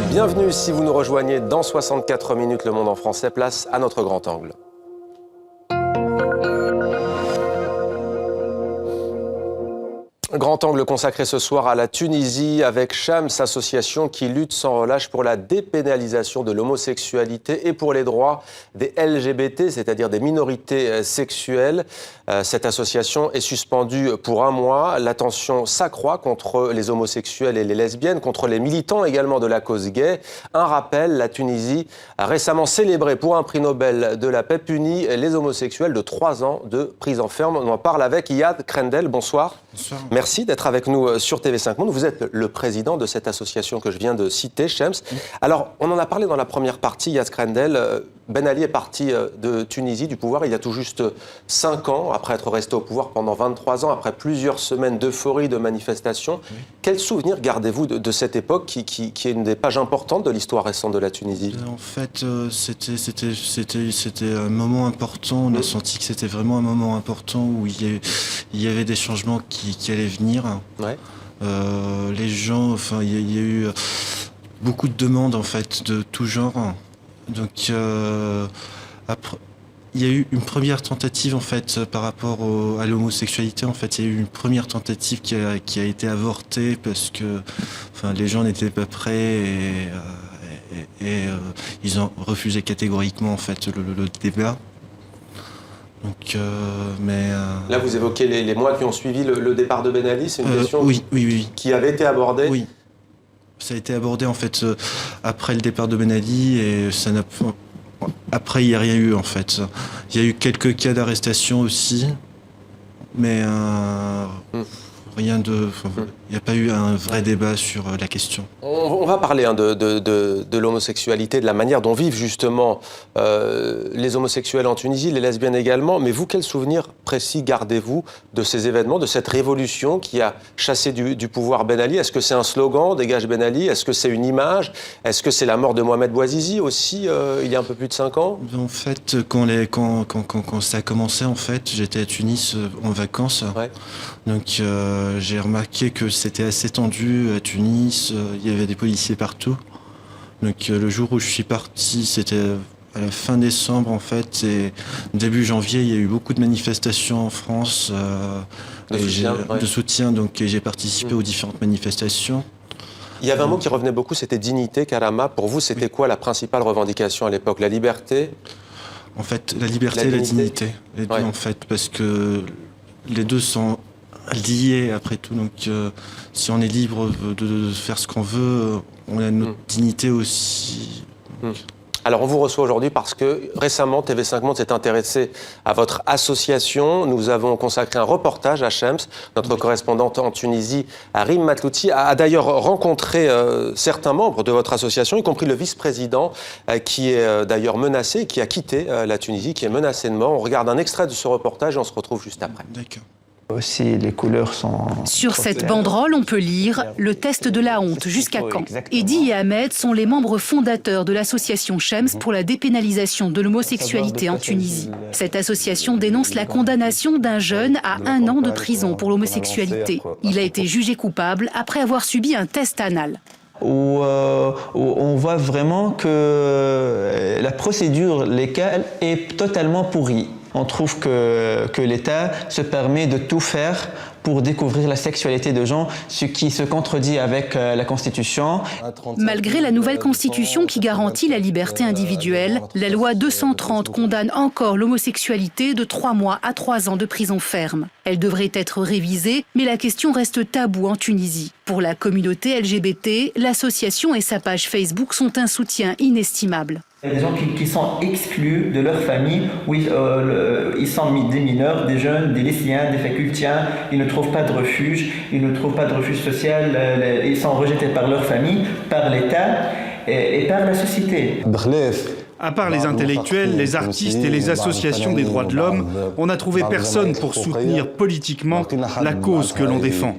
Bienvenue si vous nous rejoignez dans 64 minutes, Le Monde en français, place à notre grand angle. Grand angle consacré ce soir à la Tunisie avec Shams, association qui lutte sans relâche pour la dépénalisation de l'homosexualité et pour les droits des LGBT, c'est-à-dire des minorités sexuelles. Cette association est suspendue pour un mois. La tension s'accroît contre les homosexuels et les lesbiennes, contre les militants également de la cause gay. Un rappel, la Tunisie a récemment célébré pour un prix Nobel de la paix puni les homosexuels de 3 ans de prison ferme. On en parle avec Iyad Krendel. Bonsoir. Bonsoir. Merci d'être avec nous sur TV5 Monde. Vous êtes le président de cette association que je viens de citer, Shams. Alors, on en a parlé dans la première partie, Iyad Krendel. Ben Ali est parti de Tunisie, du pouvoir, il y a tout juste 5 ans, après être resté au pouvoir pendant 23 ans, après plusieurs semaines d'euphorie, de manifestations. Oui. Quel souvenir gardez-vous de cette époque qui est une des pages importantes de l'histoire récente de la Tunisie? En fait, c'était un moment important. On a senti que c'était vraiment un moment important où il y avait des changements qui allaient venir. Ouais. Les gens, enfin, il y a eu beaucoup de demandes en fait de tout genre. Donc après, il y a eu une première tentative en fait par rapport à l'homosexualité. En fait, il y a eu une première tentative qui a été avortée parce que, enfin, les gens n'étaient pas prêts et ils ont refusé catégoriquement en fait le débat. Donc, là, vous évoquez les mois qui ont suivi le départ de Ben Ali. C'est une question oui. Qui avait été abordée. Oui. Ça a été abordé en fait après le départ de Ben Ali et ça n'a. Après, il n'y a rien eu en fait. Il y a eu quelques cas d'arrestation aussi, mais rien de. Il n'y a pas eu un vrai débat sur la question. On va parler de l'homosexualité, de la manière dont vivent justement les homosexuels en Tunisie, les lesbiennes également. Mais vous, quel souvenir précis gardez-vous de ces événements, de cette révolution qui a chassé du pouvoir Ben Ali? Est-ce que c'est un slogan, dégage Ben Ali? Est-ce que c'est une image? Est-ce que c'est la mort de Mohamed Bouazizi aussi, il y a un peu plus de 5 ans? En fait, quand ça a commencé, en fait, j'étais à Tunis en vacances. Ouais. Donc j'ai remarqué que c'était assez tendu à Tunis, il y avait des policiers partout. Donc le jour où je suis parti, c'était à la fin décembre en fait, et début janvier, il y a eu beaucoup de manifestations en France de soutien, donc j'ai participé aux différentes manifestations. Il y avait un mot qui revenait beaucoup, c'était dignité, Karama. Pour vous, c'était quoi la principale revendication à l'époque? La liberté? En fait, la liberté et la dignité. Les deux, en fait, parce que les deux sont liés après tout. Donc, si on est libre de faire ce qu'on veut, on a notre dignité aussi. Alors, on vous reçoit aujourd'hui parce que récemment, TV5 Monde s'est intéressé à votre association. Nous avons consacré un reportage à Shams. Notre correspondante en Tunisie, Arim Matlouti, a d'ailleurs rencontré certains membres de votre association, y compris le vice-président qui est d'ailleurs menacé, qui a quitté la Tunisie, qui est menacé de mort. On regarde un extrait de ce reportage et on se retrouve juste après. D'accord. Aussi, les couleurs sont... Sur cette banderole, on peut lire « Le test de la honte, jusqu'à quand ?» Eddy et Ahmed sont les membres fondateurs de l'association Shams pour la dépénalisation de l'homosexualité en Tunisie. Cette association dénonce la condamnation d'un jeune à 1 an de prison pour l'homosexualité. Il a été jugé coupable après avoir subi un test anal. Où on voit vraiment que la procédure légale est totalement pourrie. On trouve que l'État se permet de tout faire pour découvrir la sexualité de gens, ce qui se contredit avec la Constitution. Malgré la nouvelle Constitution qui garantit la liberté individuelle, la loi 230 condamne encore l'homosexualité de 3 mois à 3 ans de prison ferme. Elle devrait être révisée, mais la question reste taboue en Tunisie. Pour la communauté LGBT, l'association et sa page Facebook sont un soutien inestimable. Il y a des gens qui sont exclus de leur famille, où ils sont des mineurs, des jeunes, des lycéens, des facultiens, ils ne trouvent pas de refuge, social, ils sont rejetés par leur famille, par l'État et par la société. À part les intellectuels, les artistes et les associations des droits de l'homme, on n'a trouvé personne pour soutenir politiquement la cause que l'on défend.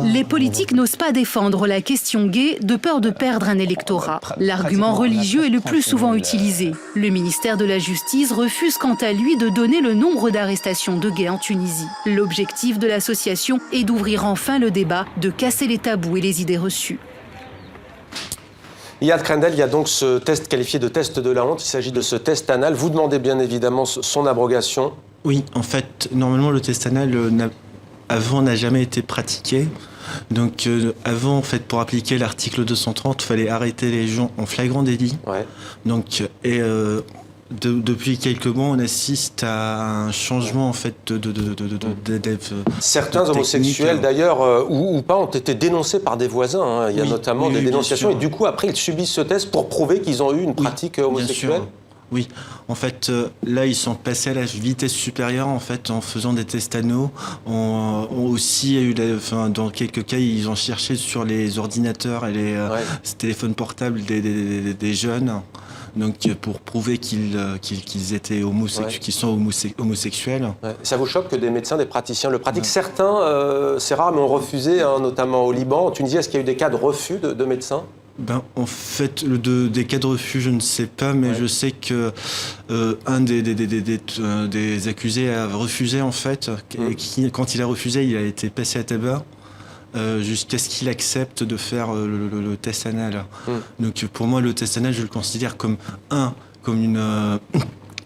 Les politiques n'osent pas défendre la question gay de peur de perdre un électorat. L'argument religieux est le plus souvent utilisé. Le ministère de la Justice refuse quant à lui de donner le nombre d'arrestations de gays en Tunisie. L'objectif de l'association est d'ouvrir enfin le débat, de casser les tabous et les idées reçues. Iyad Krendel, il y a donc ce test qualifié de test de la honte. Il s'agit de ce test anal. Vous demandez bien évidemment son abrogation. Oui, en fait, normalement, le test anal, avant, n'a jamais été pratiqué. Donc, avant, en fait, pour appliquer l'article 230, il fallait arrêter les gens en flagrant délit. Ouais. Donc, depuis quelques mois, on assiste à un changement, en fait, certains homosexuels, d'ailleurs, ou pas, ont été dénoncés par des voisins. Hein. Il y a notamment des dénonciations. Et du coup, après, ils subissent ce test pour prouver qu'ils ont eu une pratique homosexuelle. Oui, en fait, là, ils sont passés à la vitesse supérieure, en fait, en faisant des tests anaux. On aussi eu, dans quelques cas, ils ont cherché sur les ordinateurs et les téléphones portables des jeunes. Donc, pour prouver qu'ils étaient qu'ils sont homosexuels. Ouais. Ça vous choque que des médecins, des praticiens le pratiquent? Certains, c'est rare, mais ont refusé, hein, notamment au Liban. En Tunisie, est-ce qu'il y a eu des cas de refus de médecins? En fait, des cas de refus, je ne sais pas, mais je sais que un des accusés a refusé, en fait. Et quand il a refusé, il a été passé à tabac jusqu'à ce qu'il accepte de faire le test anal. Donc, pour moi, le test anal, je le considère comme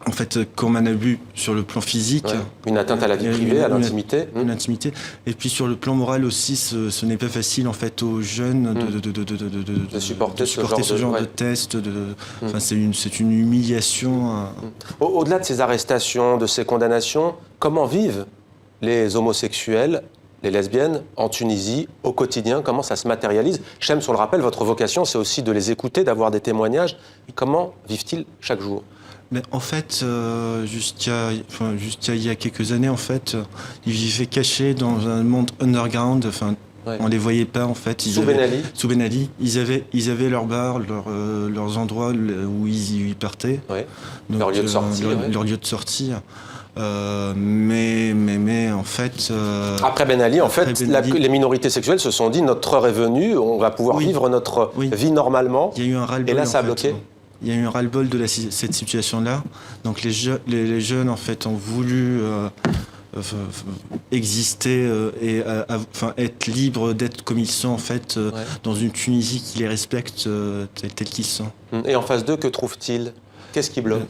en fait, comme un abus sur le plan physique. Ouais. Une atteinte à la vie privée, à l'intimité. Une intimité. Et puis sur le plan moral aussi, ce n'est pas facile en fait aux jeunes de supporter ce genre de test. Enfin, c'est une humiliation. Au-delà de ces arrestations, de ces condamnations, comment vivent les homosexuels, les lesbiennes en Tunisie au quotidien? Comment ça se matérialise? Shems, on le rappelle, votre vocation, c'est aussi de les écouter, d'avoir des témoignages. Comment vivent-ils chaque jour? Mais en fait, jusqu'à il y a quelques années, en fait, ils vivaient cachés dans un monde underground. Enfin, on les voyait pas, en fait. Sous Ben Ali. Sous Ben Ali, ils avaient leur bar, leurs endroits où ils partaient. Ouais. Donc, leur lieu de sortie. Leur lieu de sortie. Mais en fait... après Ben Ali, en fait, les minorités sexuelles se sont dit, notre heure est venue, on va pouvoir vivre notre vie normalement. Il y a eu un ras-le-bol, et là, ça a bloqué. Il y a eu un ras-le-bol de cette situation-là. Donc les jeunes, en fait, ont voulu exister et être libres d'être comme ils sont, en fait, dans une Tunisie qui les respecte tels qu'ils sont. Et en phase 2, que trouvent-ils? Qu'est-ce qui bloque?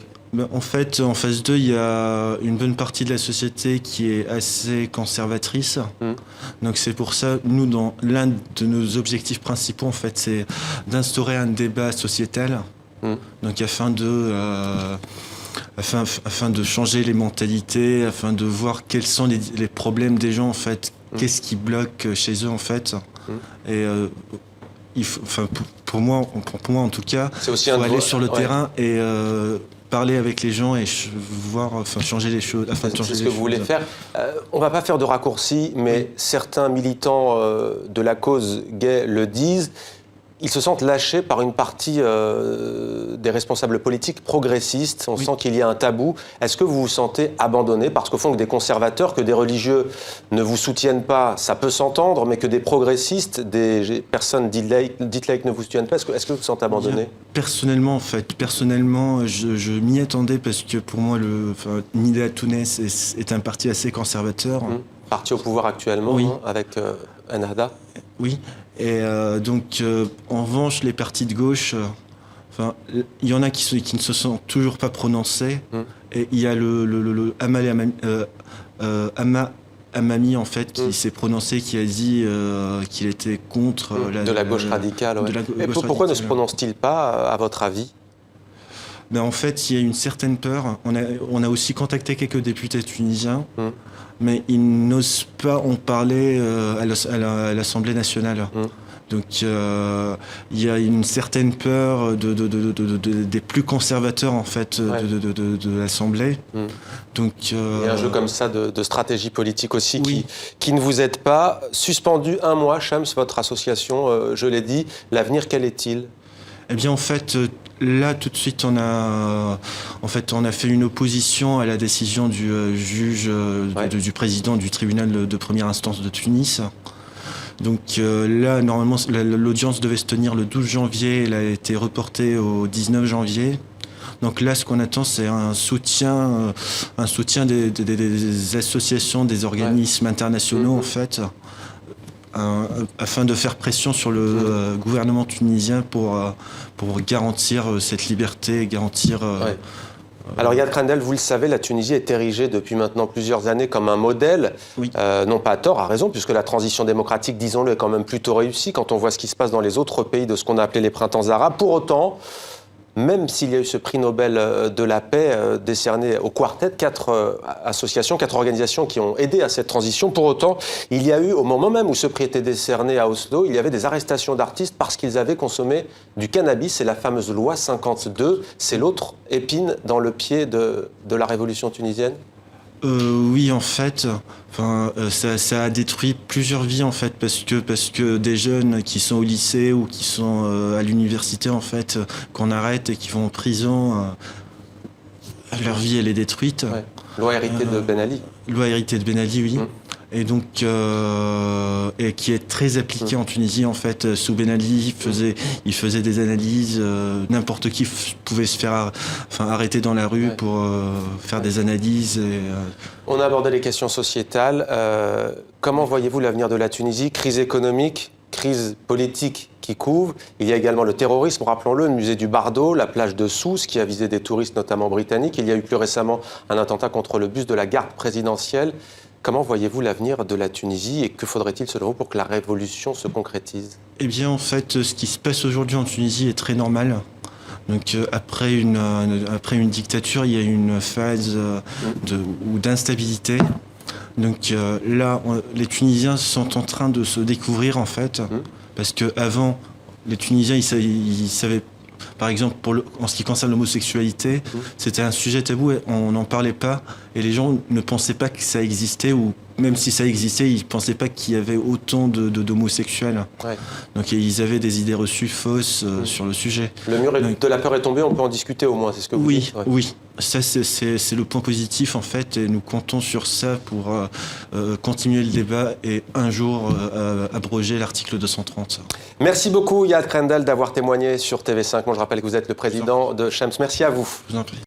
En fait, en phase 2, il y a une bonne partie de la société qui est assez conservatrice. Donc c'est pour ça, nous, l'un de nos objectifs principaux, en fait, c'est d'instaurer un débat sociétal. Donc afin de changer les mentalités, afin de voir quels sont les problèmes des gens, en fait, qu'est-ce qui bloque chez eux, en fait. Et pour moi en tout cas, il faut aller sur le terrain et parler avec les gens et changer les choses. C'est ce que vous voulez faire. On ne va pas faire de raccourcis, mais certains militants de la cause gay le disent. Ils se sentent lâchés par une partie des responsables politiques progressistes. On sent qu'il y a un tabou. Est-ce que vous vous sentez abandonné? Parce qu'au fond, que des conservateurs, que des religieux ne vous soutiennent pas, ça peut s'entendre, mais que des progressistes, des personnes dites laïques ne vous soutiennent pas, est-ce que vous vous sentez abandonné? Personnellement, je m'y attendais parce que pour moi, Nida Tounes est un parti assez conservateur. Parti au pouvoir actuellement, avec Ennahda. Oui. Et donc, en revanche, les partis de gauche, il y en a qui ne se sont toujours pas prononcés. Et il y a le Amami, en fait, qui s'est prononcé, qui a dit qu'il était contre de la gauche radicale. Et pourquoi ne se prononce-t-il pas, à votre avis? En fait, il y a une certaine peur. On a aussi contacté quelques députés tunisiens, mais ils n'osent pas en parler à l'Assemblée nationale. Donc, il y a une certaine peur des plus conservateurs, en fait, de l'Assemblée. Donc, il y a un jeu comme ça de stratégie politique aussi qui ne vous aide pas. Suspendu 1 mois, Shems, votre association, je l'ai dit. L'avenir, quel est-il? Eh bien, en fait, là, tout de suite, on a fait une opposition à la décision du juge, du président du tribunal de première instance de Tunis. Donc là, normalement, l'audience devait se tenir le 12 janvier. Elle a été reportée au 19 janvier. Donc là, ce qu'on attend, c'est un soutien des associations, des organismes internationaux, en fait, afin de faire pression sur le gouvernement tunisien pour garantir cette liberté, garantir... Alors Yad Krendel, vous le savez, la Tunisie est érigée depuis maintenant plusieurs années comme un modèle, non pas à tort, à raison, puisque la transition démocratique, disons-le, est quand même plutôt réussie quand on voit ce qui se passe dans les autres pays de ce qu'on a appelé les printemps arabes. Pour autant, même s'il y a eu ce prix Nobel de la paix décerné au Quartet, 4 associations, 4 organisations qui ont aidé à cette transition, pour autant, il y a eu, au moment même où ce prix était décerné à Oslo, il y avait des arrestations d'artistes parce qu'ils avaient consommé du cannabis. C'est la fameuse loi 52. C'est l'autre épine dans le pied de la révolution tunisienne. Oui, en fait, ça a détruit plusieurs vies en fait, parce que des jeunes qui sont au lycée ou qui sont à l'université en fait, qu'on arrête et qui vont en prison, leur vie elle est détruite. Ouais. Loi héritée de Ben Ali. Loi héritée de Ben Ali, oui. Et donc, et qui est très appliquée en Tunisie en fait. Sous Ben Ali, il faisait des analyses. N'importe qui pouvait se faire, arrêter dans la rue pour faire des analyses. On a abordé les questions sociétales. Comment voyez-vous l'avenir de la Tunisie? Crise économique, crise politique qui couvre. Il y a également le terrorisme, rappelons-le, le musée du Bardo, la plage de Sousse qui a visé des touristes notamment britanniques. Il y a eu plus récemment un attentat contre le bus de la garde présidentielle. Comment voyez-vous l'avenir de la Tunisie et que faudrait-il selon vous pour que la révolution se concrétise? Eh bien, en fait, ce qui se passe aujourd'hui en Tunisie est très normal. Donc, après une dictature, il y a une phase d'instabilité. Donc là, les Tunisiens sont en train de se découvrir, en fait, parce qu'avant, les Tunisiens, ils savaient... Par exemple, en ce qui concerne l'homosexualité, c'était un sujet tabou, et on n'en parlait pas, et les gens ne pensaient pas que ça existait, ou même si ça existait, ils ne pensaient pas qu'il y avait autant d'homosexuels. Ouais. Donc ils avaient des idées reçues fausses sur le sujet. Le mur de la peur est tombé, on peut en discuter au moins, c'est ce que vous dites. Oui, ça c'est le point positif en fait, et nous comptons sur ça pour continuer le débat et un jour abroger l'article 230. Merci beaucoup Yad Krendel d'avoir témoigné sur TV5. Moi je rappelle que vous êtes le président de Shems. Merci à vous. Je vous en prie.